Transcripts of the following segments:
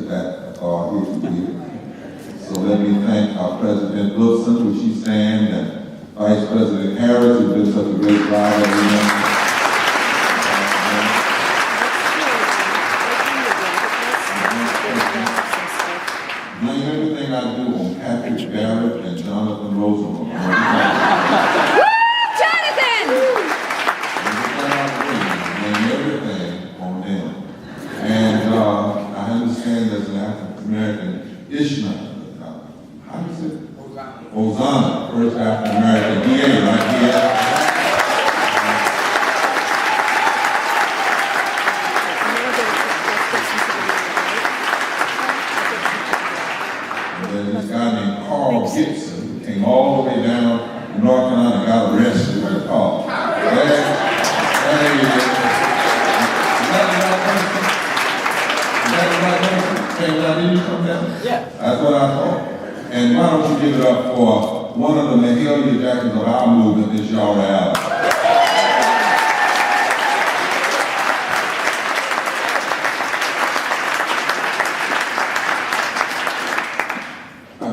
that authority to give. So let me thank our President Wilson, would she stand, and Vice President Harris, who's been such a great driver. Doing everything I do on Patrick Barber and Jonathan Rosenberg. Jonathan! Doing everything on them. And I understand there's an African American Ishmael. How do you say it? Hosanna, first African American DA right here. Gibson, who came all the way down to North Carolina and got arrested with a car. Is that the right person? Came down, did you come down? Yeah. That's what I thought. And why don't you give it up for one of the Mahalia Jacksons of our movement, Miss Yara Allen.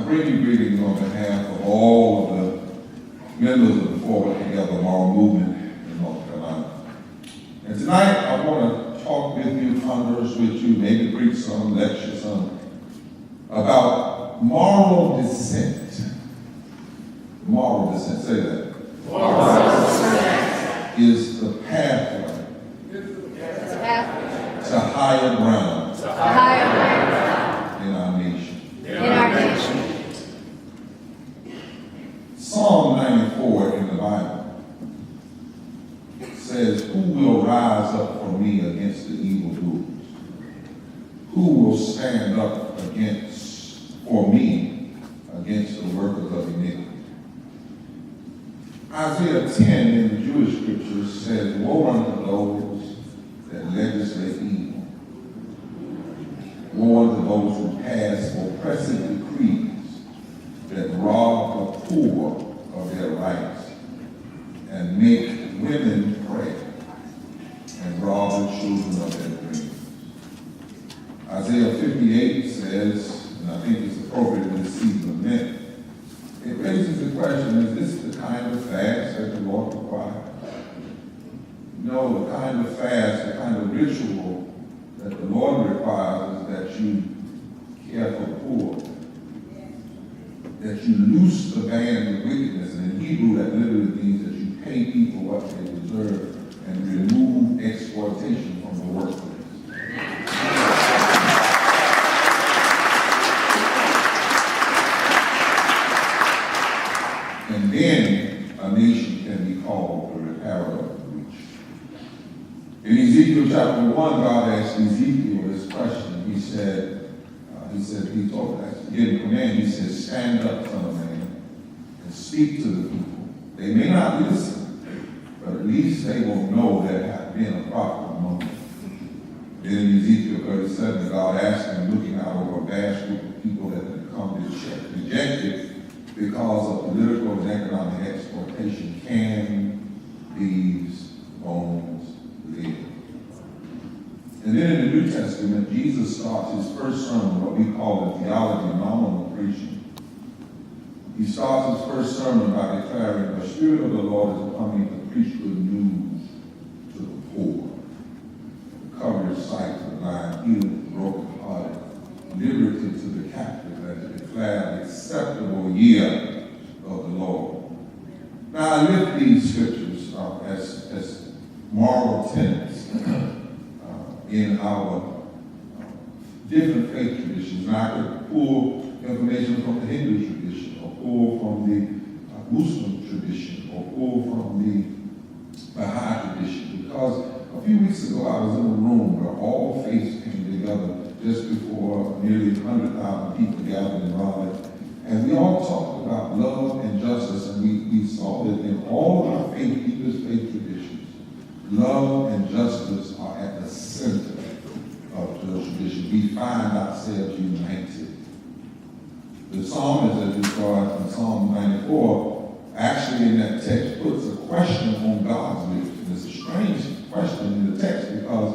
Bring you greetings on behalf of all of the members of the Forward Together Moral Movement in North Carolina. And tonight I want to talk with you, converse with you, maybe preach some, lecture some, about moral dissent. Moral dissent, say that. Moral dissent is the pathway to higher ground in our nation. Psalm 94 in the Bible says, "Who will rise up for me against the evildoers? Who will stand up for me against the workers of iniquity?" Isaiah 10 in the Jewish scriptures says, "Woe unto those that legislate evil. Woe unto those who pass oppressive decrees that rob the poor of their rights and make women pray and rob the children of their dreams." Isaiah 58 says, and I think it's appropriate in this season of Lent, it raises the question, is this the kind of fast that the Lord requires? No, the kind of fast, the kind of ritual that the Lord requires is that you care for the poor, that you loose the band of wickedness. And in Hebrew, that literally means that you pay people what they deserve and remove exploitation from the workplace. And then a nation can be called the repairer of the breach. In Ezekiel chapter 1, God asked Ezekiel this question. He told us, gave him a command. He said, "Stand up, son of man, and speak to the people. They may not listen, but at least they will know there hath been a prophet among them." Then in Ezekiel 37, God asked him, looking out over a vast group of people that had become rejected because of political and economic exploitation, "Can these bones live?" And then in the New Testament, Jesus starts his first sermon, what we call the theology of nominal preaching. He starts his first sermon by declaring, "The Spirit of the Lord is upon me to preach good news to the poor, to cover his sight to the blind, healing the brokenhearted, liberty to the captive, and to declare an acceptable year of the Lord." Now I lift these scriptures as moral tenets in our different faith traditions. Now I could pull information from the Hindu tradition, or pull from the Muslim tradition, or pull from the Baha'i tradition, because a few weeks ago I was in a room where all faiths came together just before nearly 100,000 people gathered in Raleigh, and we all talked about love and justice, and we saw that in all of our faith, deepest faith traditions, love and justice are at the center of the tradition. We find ourselves united. The psalmist, as we saw in Psalm 94, actually in that text puts a question on God's lips. And it's a strange question in the text because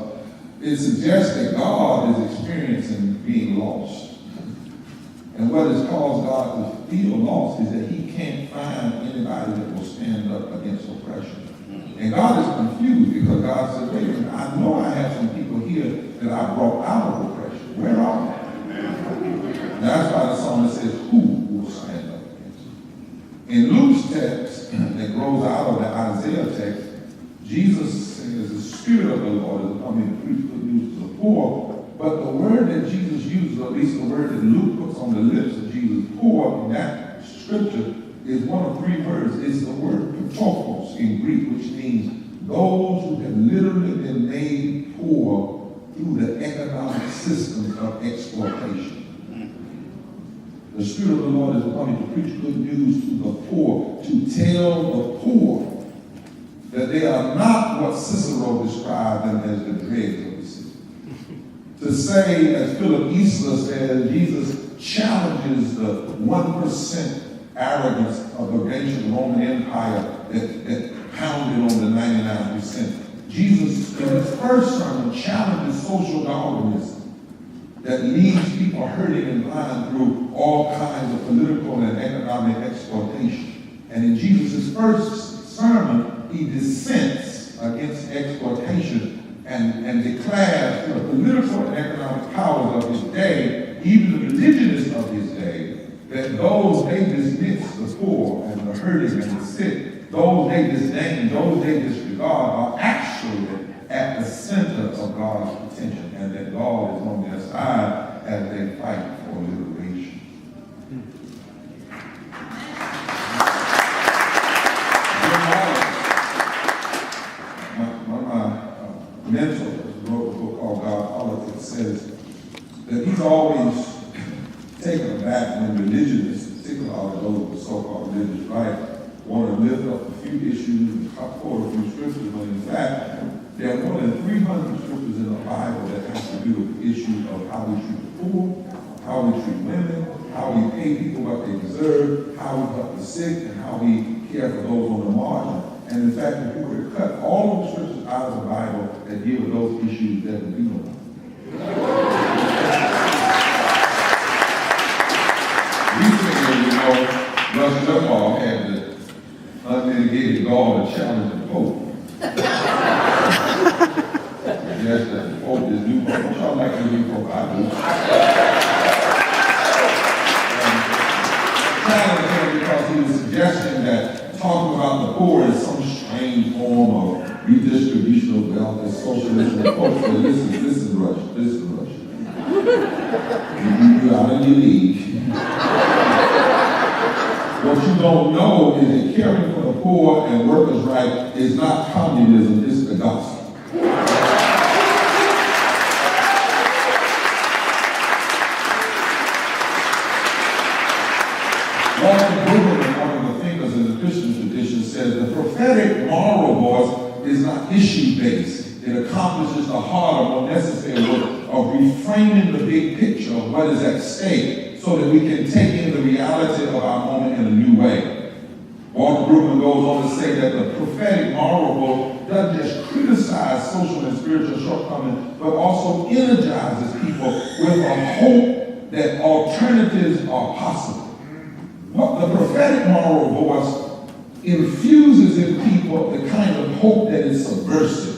it suggests that God is experiencing being lost. what has caused God to feel lost is that he can't find anybody that will stand up against oppression. And God is confused because God says, wait a minute, I know I have some people here that I brought out of oppression. Where are they? And that's why the psalmist says, who will stand up against them? In Luke's text that grows out of the Isaiah text, Jesus says, the Spirit of the Lord is upon me to preach good news to the poor. But the word that Jesus uses, or at least the word that Luke puts on the lips of Jesus, poor, in that scripture, is one of three words. It's the word ptochos in Greek, which means those who have literally been made poor through the economic system of exploitation. The Spirit of the Lord is upon me to preach good news to the poor, to tell the poor that they are not what Cicero described them as the dregs of the city. To say, as Philip Eastler says, Jesus challenges the 1% arrogance of the ancient Roman Empire that pounded on the 99%. Jesus, in his first sermon, challenges social Darwinism that leaves people hurting and blind through all kinds of political and economic exploitation. And in Jesus' first sermon, he dissents against exploitation and declares to the political and economic powers of his day, even the religionists of his day, that those they dismiss, the poor and the hurting and the sick, those they disdain, those they disregard, are actually at the center of God's attention, and that God is on their side as they fight for liberation. One of my mentors wrote a book called God Politics, says that he's always taken aback when religionists, particularly all of those with the so-called religious right, want to lift up a few issues and quote a few scriptures, when in fact, there are more than 300 scriptures in the Bible that have to do with the issue of how we treat the poor, how we treat women, how we pay people what they deserve, how we help the sick, and how we care for those on the margin. And in fact, if we were to cut all of the scriptures out of the Bible that deal with those issues, there would be no one. Recently, Rush Limbaugh had the unmitigated gall to challenge the Pope. Yes, the Pope is new Pope. Don't y'all like the new Pope? I do. Challenge him because he was suggesting that talking about the poor is some strange form of redistribution of wealth and socialism. The Pope said, listen, Rush. You're out of your league. What you don't know is that caring for the poor and workers' rights is not communism, it's the gospel. Walter Brueggemann, one of the thinkers in the Christian tradition, says the prophetic moral voice is not issue-based. It accomplishes the harder, more necessary work of reframing the big picture of what is at stake so that we can take in the reality of our moment in a new way. Walter Brueggemann goes on to say that the prophetic moral voice doesn't just criticize social and spiritual shortcomings, but also energizes people with a hope that alternatives are possible. What the prophetic moral voice infuses in people the kind of hope that is subversive,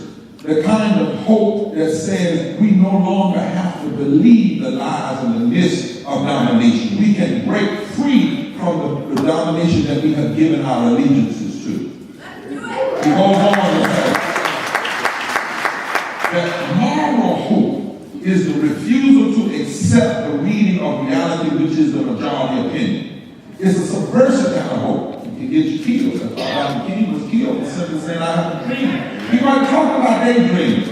the kind of hope that says we no longer have to believe the lies and the myths of domination. We can break free from the domination that we have given our allegiances to. He goes on to say that moral hope is the refusal to accept the reading of reality, which is the majority opinion. It's a subversive kind of hope. It can get you killed. That's why Martin King was killed for simply saying, I have a dream. He wasn't talking about daydreams.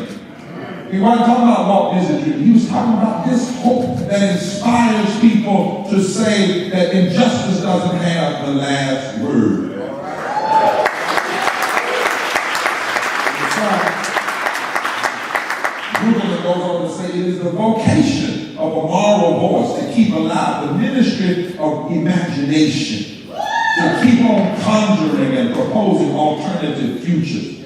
He wasn't talking about Walt Disney dream. He was talking about this hope that inspires people to say that injustice doesn't have the last word. Brueggemann goes on to say it is the vocation of a moral voice to keep alive the ministry of imagination, to keep on conjuring and proposing alternative futures,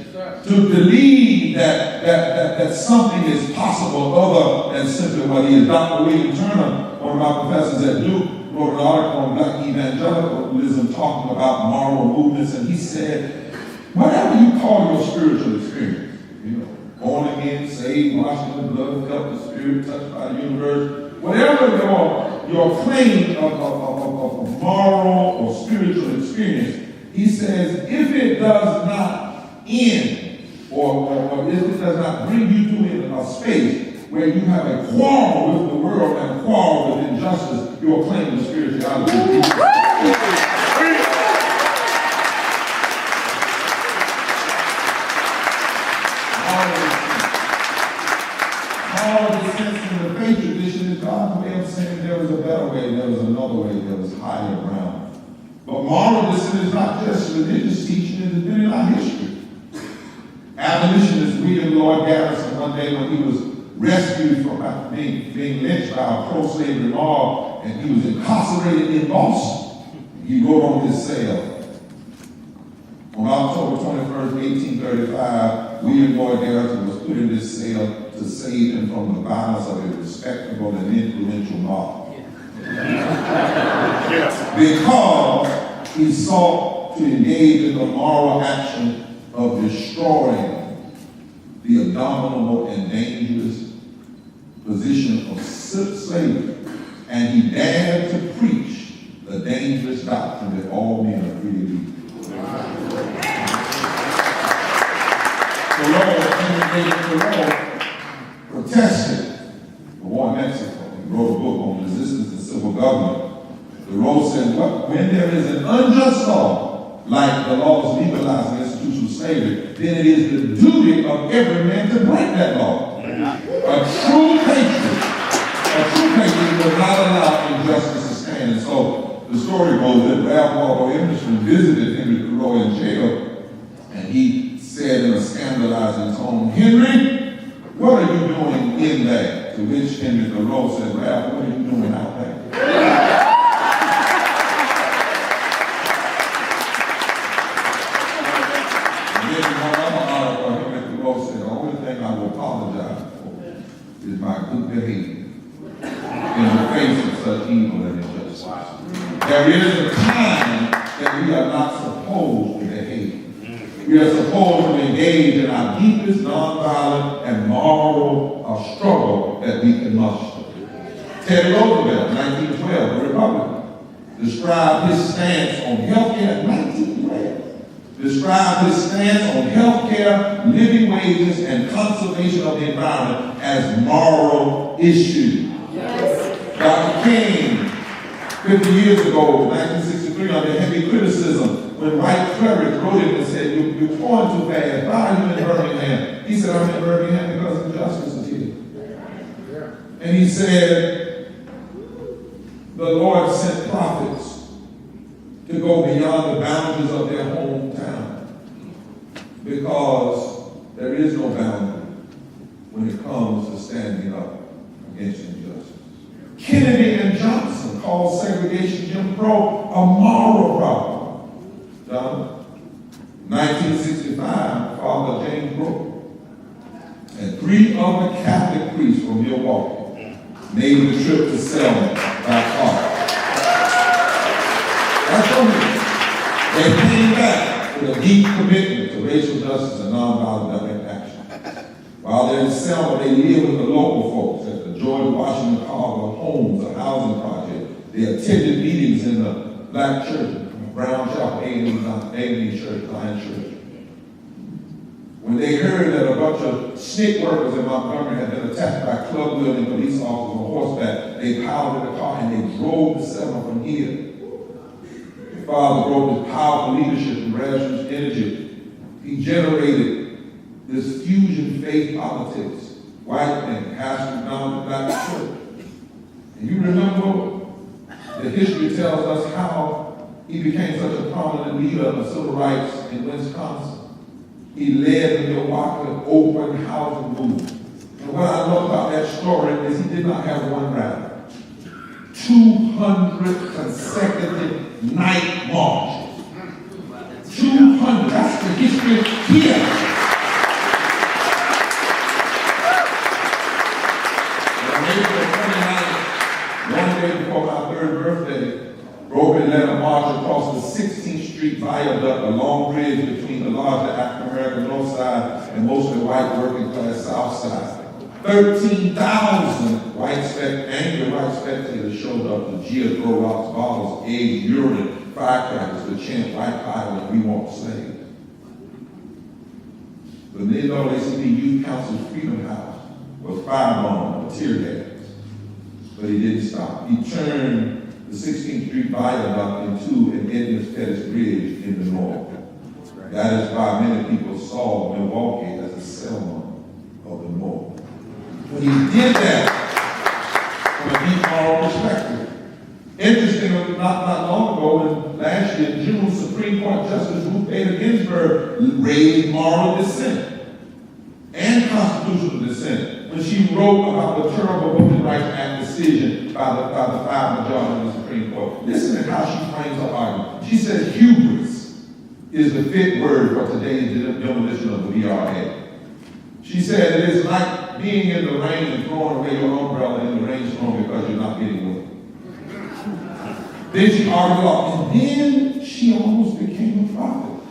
to believe that something is possible other than simply what is. Dr. William Turner, one of my professors at Duke, wrote an article on black evangelicalism talking about moral movements, and he said, whatever you call your spiritual experience, born again, saved, washed in the blood, felt the Spirit, touched by the universe, whatever your claim of moral or spiritual experience, he says, if it does not end or if it does not bring you to a space where you have a quarrel with the world and a quarrel with injustice, your claim to spirituality. All of the sense in the faith tradition is God's way of saying there was a better way, there was another way, there was higher ground. But moralism is not just religious teaching, it has been in our history. Abolitionist William Lloyd Garrison, one day when he was rescued from being lynched by a pro-slavery mob, and he was incarcerated in Boston, he wrote on his cell, on October 21st, 1835, William Lloyd Garrison was put in this cell to save him from the violence of a respectable and influential mob. Because he sought to engage in the moral action of destroying the abominable and dangerous position of slavery, and he dared to preach the dangerous doctrine that all men are created equal. Thoreau protested the war in Mexico. He wrote a book on resistance and civil government. Thoreau said, when there is an unjust law, like the laws legalizing the institution of slavery, then it is the duty of every man to break that law. A true patriot will not allow injustice to stand. And so the story goes that Ralph Waldo Emerson visited Henry Thoreau in jail, and he said in a scandalizing tone, Henry, what are you doing in there? To which Henry Thoreau said, Ralph, what are you doing out there? Is my good behavior in the face of such evil and injustice. There is a time that we are not supposed to behave. We are supposed to engage in our deepest nonviolent and moral struggle that we can muster. Teddy Roosevelt, 1912, a Republican, described his stance on health care, 1912. Described his stance on health care, living wages, and conservation of the environment as moral issues. Yes. Dr. King, 50 years ago, 1963, under heavy criticism, when white clerics wrote him and said, you're pouring too fast, why are you in Birmingham? He said, I'm in Birmingham because injustice is here. And he said, the Lord sent prophets to go beyond the boundaries of their hometown, because there is no boundary when it comes to standing up against injustice. Kennedy and Johnson called segregation Jim Crow a moral problem. John, 1965, Father James Brooke and 3 other Catholic priests from Milwaukee made the trip to Selma by car. They came back with a deep commitment to racial justice and nonviolent action. While they're in Selma, they live with the local folks at the George Washington Carver Homes, a housing project. They attended meetings in the black church, Brown Chapel, A&E Church, Lion Church. When they heard that a bunch of SNCC workers in Montgomery had been attacked by club-wielding police officers on horseback, they piled in the car and they drove to Selma from here. Father wrote with powerful leadership and grassroots energy. He generated this fusion faith politics, white and pastor down the black church. And you remember the history tells us how he became such a prominent leader of civil rights in Wisconsin. He led the Milwaukee open housing movement. And what I love about that story is he did not have one rally. 200 consecutive night marches. 200, that's the history here. On April 29th, one day day before my 3rd birthday, Broken led a march across the 16th Street Viaduct, a long bridge between the larger African-American North Side and mostly white working-class South Side. 13,000 angry white spectators showed up to jeer, throw rocks, bottles, eggs, urine, firecrackers to chant white power and we won't slaves. The NAACP Youth Council's Freedom House was firebombed with tear gas, but he didn't stop. He turned the 16th Street Viaduct into an Edmund Pettus Bridge in the north. That is why many people saw Milwaukee as a settlement of the north. When he did that, from a deep moral perspective. Interestingly, not long ago, last year, June, Supreme Court Justice Ruth Bader Ginsburg raised moral dissent and constitutional dissent when she wrote about the terrible Voting Rights Act decision by the 5 majority of the Supreme Court. Listen to how she frames her argument. She says hubris is the fit word for today's demolition of the VRA. She said it is like being in the rain and throwing away your umbrella in the rainstorm because you're not getting wet. Then she argued off, and then she almost became a prophet.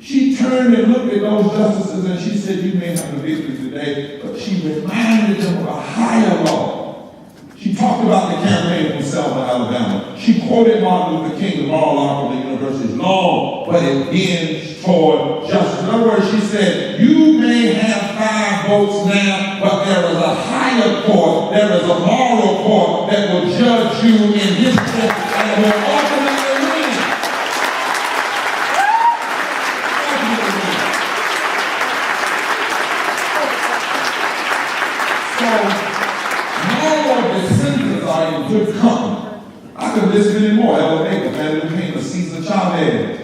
She turned and looked at those justices and she said, you may have the victory today, but she reminded them of a higher law. She talked about the campaign from Selma, Alabama. She quoted Martin Luther King, the moral law from the university, long, but it bends toward justice. In other words, she said, you may have 5 votes now, but there is a higher court, there is a moral court that will judge you in his court and will ultimately win. So, moral dissenters are in good company. I could list many more. Ella Baker, Van Luther, Cesar Chavez.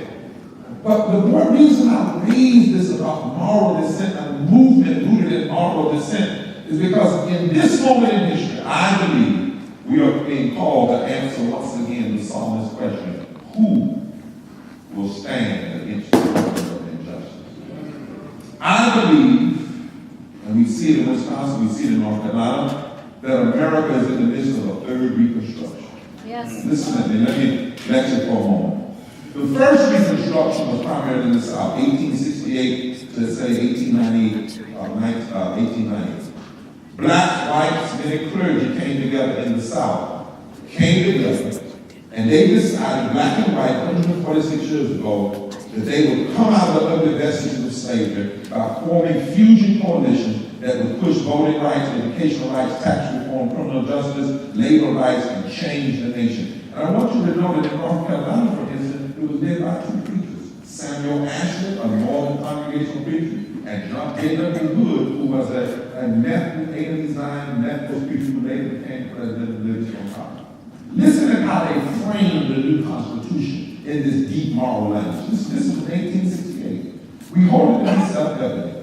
But the more reason I raise this about moral dissent and movement rooted in moral dissent is because in this moment in history, I believe we are being called to answer once again the psalmist's question, who will stand against the word of injustice? I believe, and we see it in Wisconsin, we see it in North Carolina, that America is in the midst of a 3rd Reconstruction. Yes. Listen to me, let me lecture for a moment. The first Reconstruction was primarily in the South, 1868 to say 1898. Blacks, whites, many clergy came together in the South, came together, and they decided, black and white, 146 years ago, that they would come out of the ugly vestiges of slavery by forming fusion coalitions that would push voting rights, educational rights, tax reform, criminal justice, labor rights, and change the nation. And I want you to know that in North Carolina, for instance, it was led by 2 preachers, Samuel Ashley, a Northern Congregational preacher, and John J.W. Hood, who was a Methodist Methodist preacher who later became president of Livingston College. Listen to how they framed the new Constitution in this deep moral language. This is 1868. We hold it to be self-evident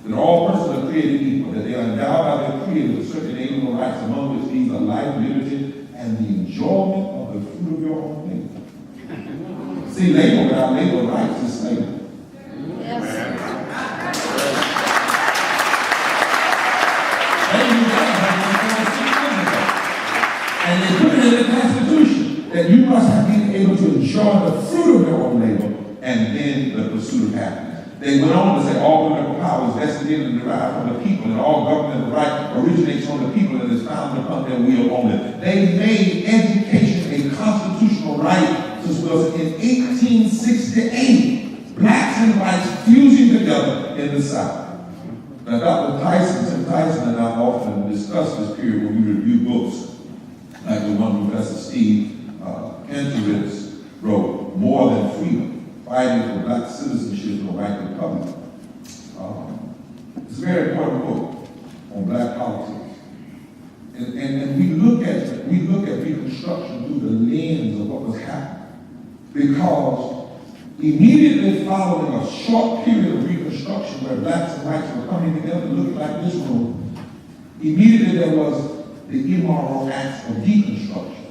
that all persons are created equal, that they are endowed by their Creator with certain inalienable rights, among which these are life, liberty, and the enjoyment of the fruit of your own labor. See, labor without labor rights is slavery. Yes. And they put it in the Constitution that you must be able to enjoy the fruit of your own labor and then the pursuit of happiness. They went on to say all political power is vested in and derived from the people, and all governmental right originates from the people and is founded upon their will only. They made education a constitutional right since was in 1868. Blacks and whites fusing together in the South. Now, Dr. Tim Tyson and I often discuss this period when we review books, like the one Professor Steve Kentowitz wrote, More Than Freedom, Fighting for Black Citizenship in a White Republic. It's a very important book on black politics. And we look at Reconstruction through the lens of what was happening. Because immediately following a short period of Reconstruction where blacks and whites were coming together looking like this room, immediately there was the immoral acts of deconstruction,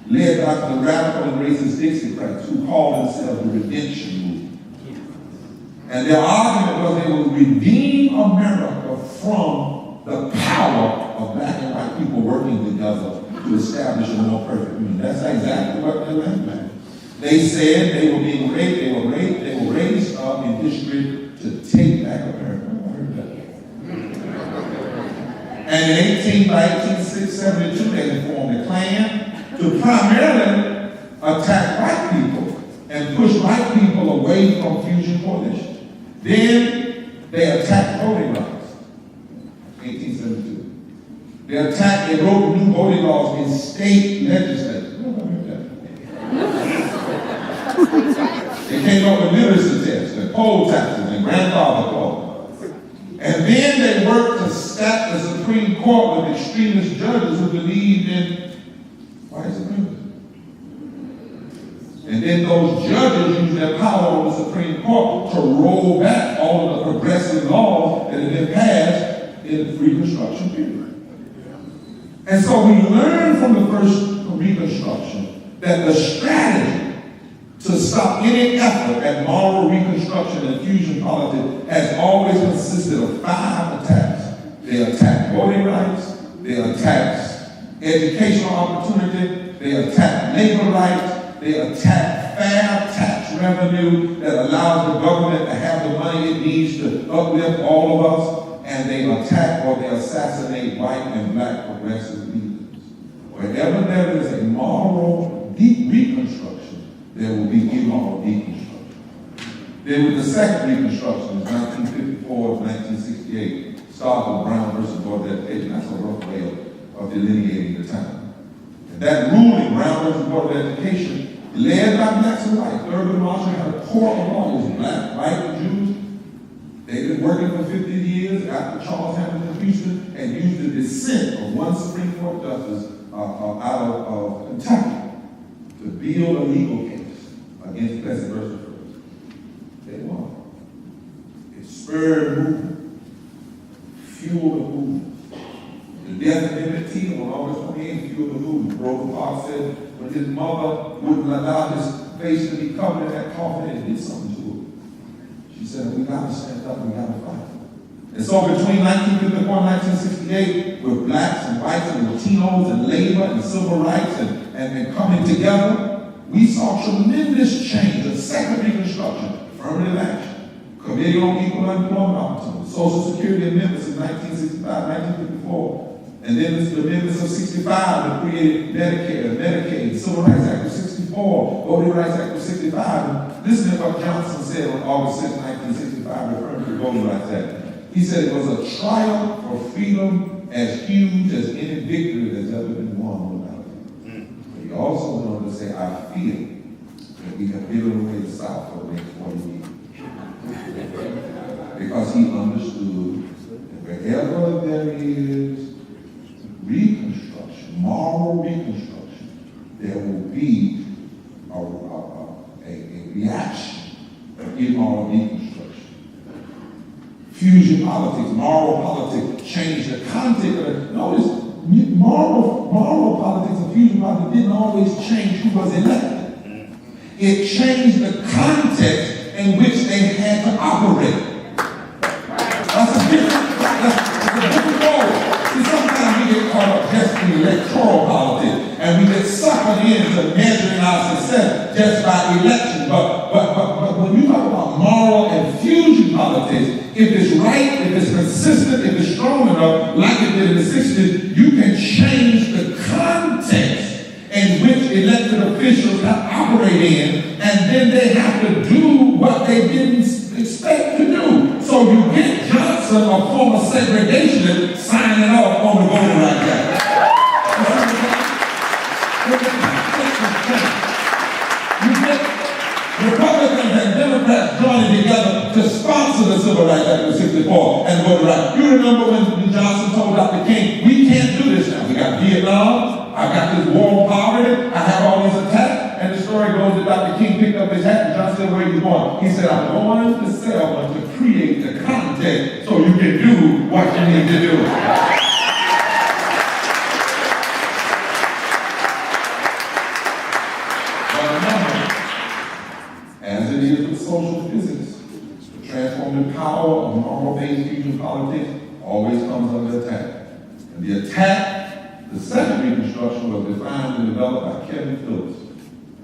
led by the radical and racist Dixiecrats who called themselves the Redemption Movement. And their argument was they would redeem America from the power of black and white people working together to establish a more perfect union. That's exactly what they meant. They said they were being raised, they were raised up in history to take back America. I heard that. And in 1872, they formed a Klan to primarily attack white people and push white people away from Fusion Coalition. Then they attacked voting rights. 1872. They wrote new voting laws in state legislatures. They came up with literacy tests and poll taxes and grandfather clause. And then they worked to stack the Supreme Court with extremist judges who believed in white supremacy. And then those judges used their power on the Supreme Court to roll back all of the progressive laws that had been passed in the Reconstruction period. And so we learned from the first Reconstruction that the strategy to stop any effort at moral reconstruction and fusion politics has always consisted of 5 attacks. They attack voting rights, they attack educational opportunity, they attack labor rights, they attack fair tax revenue that allows the government to have the money it needs to uplift all of us, and they attack or they assassinate white and black progressive leaders. Wherever there is a moral deep reconstruction, there will be immoral deconstruction. Then with the second reconstruction, 1954 to 1968, started with Brown versus Board of Education. That's a rough way of delineating the time. And that ruling, Brown versus Board of Education, led by blacks and whites. Thurgood Marshall had a core of lawyers, black, white, and Jews. They've been working for 50 years after Charles Hamilton Houston and used the dissent of one Supreme Court justice out of Kentucky to build a legal case against Plessy versus First. They won. It spurred movement, fueled the movement. The death of Emmett Till on August 28th fueled the movement. Rosa Parks said when his mother wouldn't allow his face to be covered in that coffin, it did something to her. She said, we got to stand up, we got to fight. And so between 1954 and 1968, with blacks and whites and Latinos and labor and civil rights and coming together, we saw tremendous change. The second Reconstruction, affirmative action, Committee on Equal Employment Opportunities, Social Security amendments in 1965, 1954, and then the amendments of 65 that created Medicare, Medicaid, Civil Rights Act of 64, Voting Rights Act of 65. And listen to what Johnson said on August 6, 1965, referring to the Voting Rights Act. He said it was a triumph for freedom as huge as any victory that's ever been won without it. But he also went on to say, I feel that we have given away the South for the next 40 years. Because he understood that wherever there is reconstruction, moral reconstruction, there will be a reaction of immoral deconstruction. Fusion politics, moral politics, change the context of it. Notice, moral politics and fusion politics didn't always change who was elected. It changed the context in which they had to operate. That's a different role. See, sometimes we get caught up just in electoral politics, and we get suckered into measuring our success just by election. But when you talk about moral and fusion politics, if it's right, if it's consistent, if it's strong enough, like it did in the 60s, you can change the context in which elected officials have to operate in, and then they have to do what they didn't expect to do. So you get Johnson, a former segregationist, signing off on the Voting Rights Act. You get Republicans and Democrats joining together to sponsor the Civil Rights Act of 64 and voting rights. You remember when Johnson told Dr. King, we can't do this now. We got Vietnam, I got this war on poverty, I have all these attacks, and the story goes that Dr. King picked up his hat and Johnson said, where are you going? He said, I'm going to Selma to create the context so you can do what you need to do. But remember, as it is with social physics, the transformative power of moral-based fusion politics always comes under attack. And the attack The second Reconstruction was defined and developed by Kevin Phillips.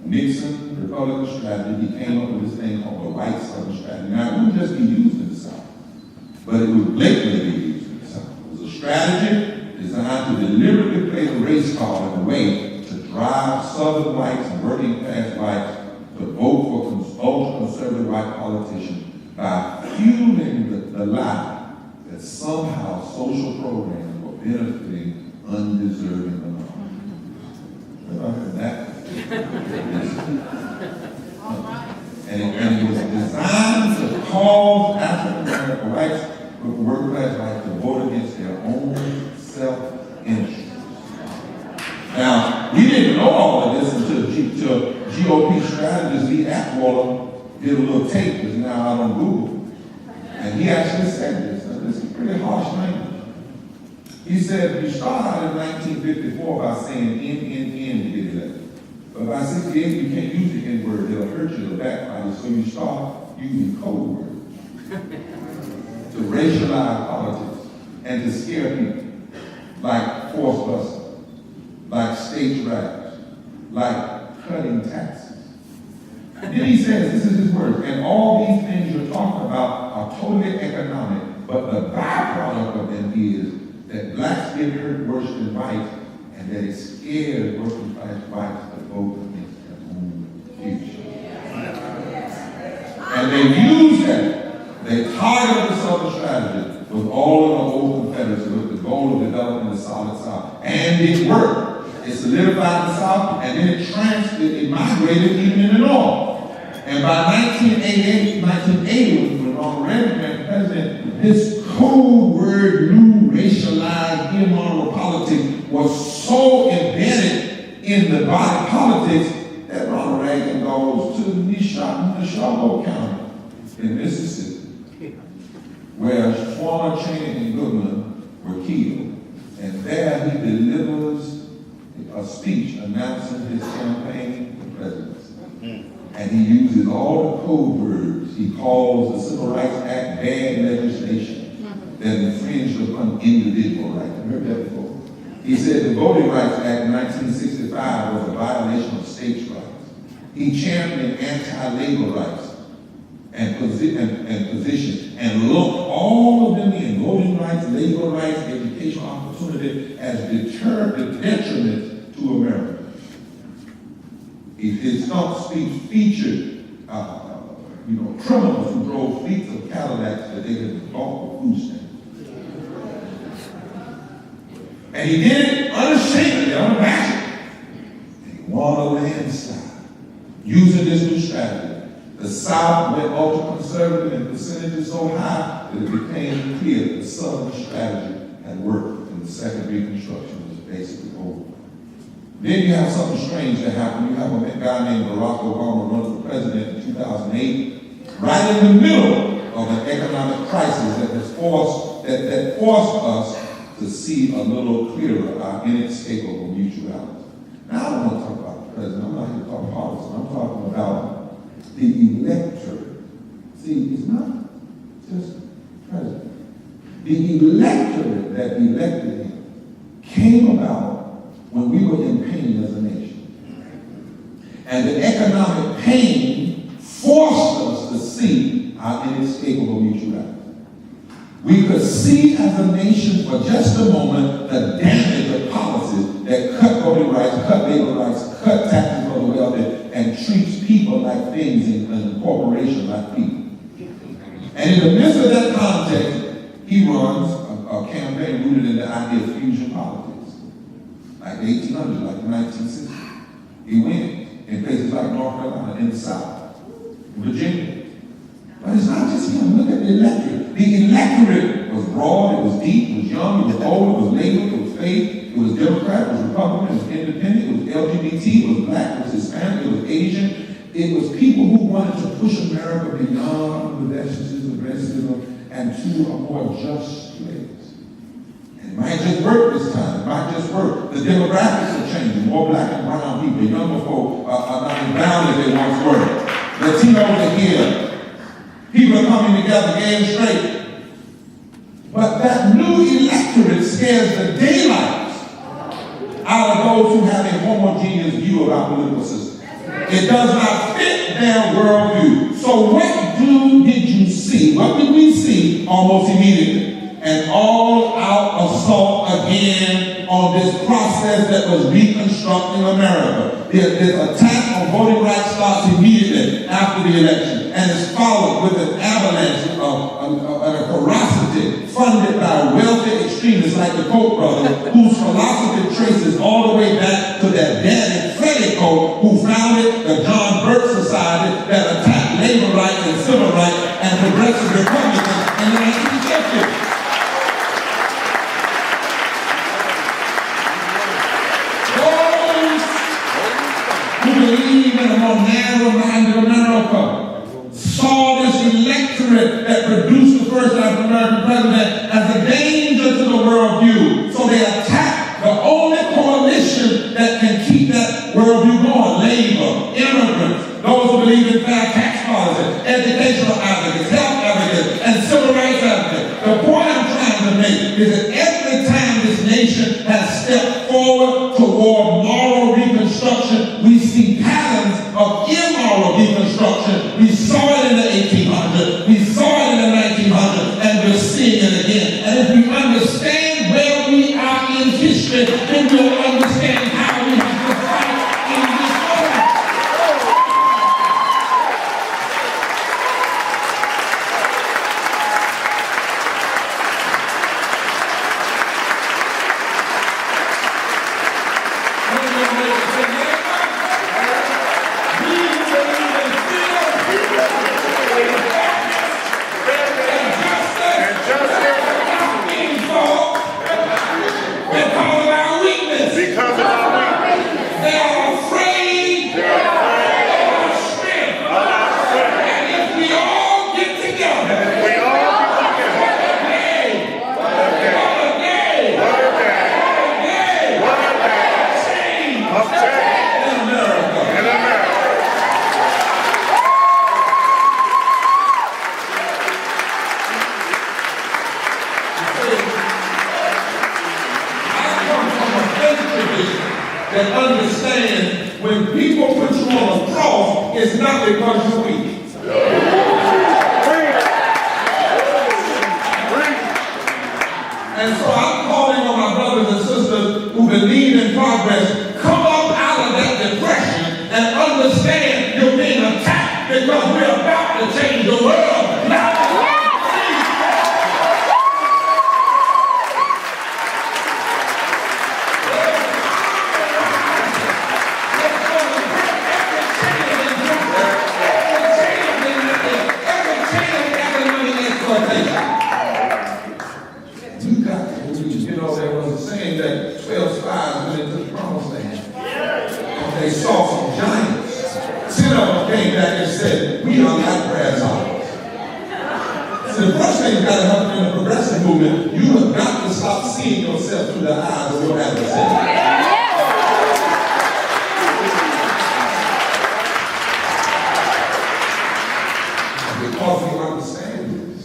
Nixon, Republican strategy, he came up with this thing called the white Southern strategy. Now, it wouldn't just be used in the South, but it would blatantly be used in the South. It was a strategy designed to deliberately play the race card in a way to drive Southern whites and working class whites to vote for ultra-conservative white politicians by fueling the lie that somehow social programs were benefiting undeserving minorities. Ever heard that? And it was designed to cause African American whites, working class whites, to vote against their own self-interest. Now, we didn't know all of this until GOP strategist Lee Atwater did a little tape that's now out on Google. And he actually said this. This is pretty harsh language. He said, you start out in 1954 by saying N to get elected. But by 68, you can't use the N-word. It'll hurt you, it'll backfire. So you start using code words to racialize politics and to scare people, like force busting, like stage rights, like cutting taxes. Then he says, this is his words, and all these things you're talking about are totally economic, but the byproduct of them is that blacks get hurt worse than whites, and that it scared working class whites to vote against their own future. And they used that. They targeted the Southern strategy with all of the old Confederacy with the goal of developing the solid South. And it worked. It solidified the South, and then it migrated even in the North. And by 1980, when Ronald Reagan became president, this code word, new racialized, immoral politics was so embedded in the body politics that Ronald Reagan goes to Neshoba County in Mississippi, where Schwarner, Cheney, and Goodman were killed. And there he delivers a speech announcing his campaign for presidency. And he uses all the code words. He calls the Civil Rights Act bad legislation that infringed upon individual rights. You heard that before? He said the Voting Rights Act in 1965 was a violation of states' rights. He championed anti-labor rights and positions and lumped all of them in: voting rights, labor rights, educational opportunity, as detriment to America. His stump speech featured, criminals who drove fleets of Cadillacs that they had bought with food stamps. And he did it unashamedly, unabashed. And he won a landslide. Using this new strategy, the South went ultra-conservative and percentages so high that it became clear that the Southern strategy had worked, and the second Reconstruction was basically over. Then you have something strange that happened. You have a guy named Barack Obama run for president in 2008, right in the middle of an economic crisis that forced us to see a little clearer our inescapable mutuality. Now, I don't want to talk about the president. I'm not here to talk politics. I'm talking about the electorate. See, it's not just president. The electorate that elected him came about when we were in pain as a nation. And the economic pain forced us to see our inescapable mutuality. We could see as a nation for just a moment the damage of policies that cut voting rights, cut labor rights, cut taxes for the wealthy, and treats people like things and corporations like people. And in the midst of that context, he runs a campaign rooted in the idea of fusion politics. Like the 1800s, like the 1960s. He wins in places like North Carolina, in the South, Virginia. But it's not just him. Look at the electorate. The electorate was broad, it was deep, it was young, it was old, it was labor, it was faith, it was Democrat, it was Republican, it was independent, it was LGBT, it was black, it was Hispanic, it was Asian. It was people who wanted to push America beyond the vestiges of racism and to a more just place. It might just work this time. It might just work. The demographics are changing. More black and brown people. Younger folk are not as brown as they once were. Latinos are here. People are coming together, gay and straight. But that new electorate scares the daylights out of those who have a homogeneous view of our political system. It does not fit their worldview. So what did you see? What did we see almost immediately? An all-out assault again on this process that was reconstructing America. This attack on voting rights starts immediately after the election and is followed with an avalanche and a ferocity funded by wealthy extremists like the Koch brothers, whose philosophy traces all the way back to their daddy, Freddie Koch, who founded the John Birch Society that attacked labor rights and civil rights and progressive Republicans in the 1950s. Believe in a more narrow-minded America saw this electorate that produced the first African-American president as a danger to the worldview. So they attacked the only coalition that can keep that worldview going. Labor, immigrants, those who believe in fair tax policy, educational advocates, health advocates, and civil rights advocates. The point I'm trying to make is that every time this nation has stepped forward toward moral reconstruction, we see patterns of immoral deconstruction. We saw it in the 1800s, we saw it in the 1900s, and we're seeing it again. And if we understand where we are in history, then we'll understand how we have to fight in this moment. That understand when people put you on a cross, it's not because you're weak. And so I'm calling on my brothers and sisters who believe in progress, come up out of that depression and understand you're being attacked because we're about to change the world. Now, they saw some giants. 10 of them came back and said, we are not grasshoppers. So the first thing you got to happen in the progressive movement, you have got to stop seeing yourself through the eyes of your adversary. Because we understand this.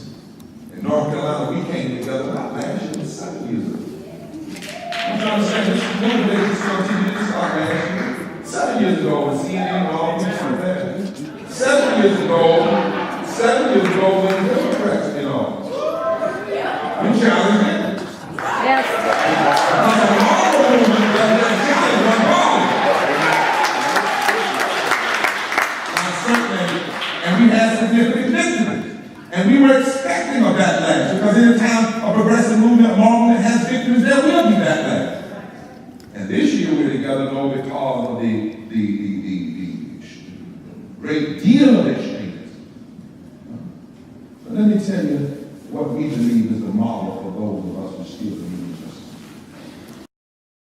In North Carolina, we came together about last year, 7 years ago. I'm trying to say this motivation on TV to start last year. 7 years ago, when CNN and all these were there. 7 years ago, when the Democrats, we challenged it. Yes. And we had significant victories. And we were expecting a backlash because any time a progressive movement, a movement has victories, there will be backlash. And this year we're together though because of the great deal of extremism. But let me tell you what we believe is the model for those of us who still believe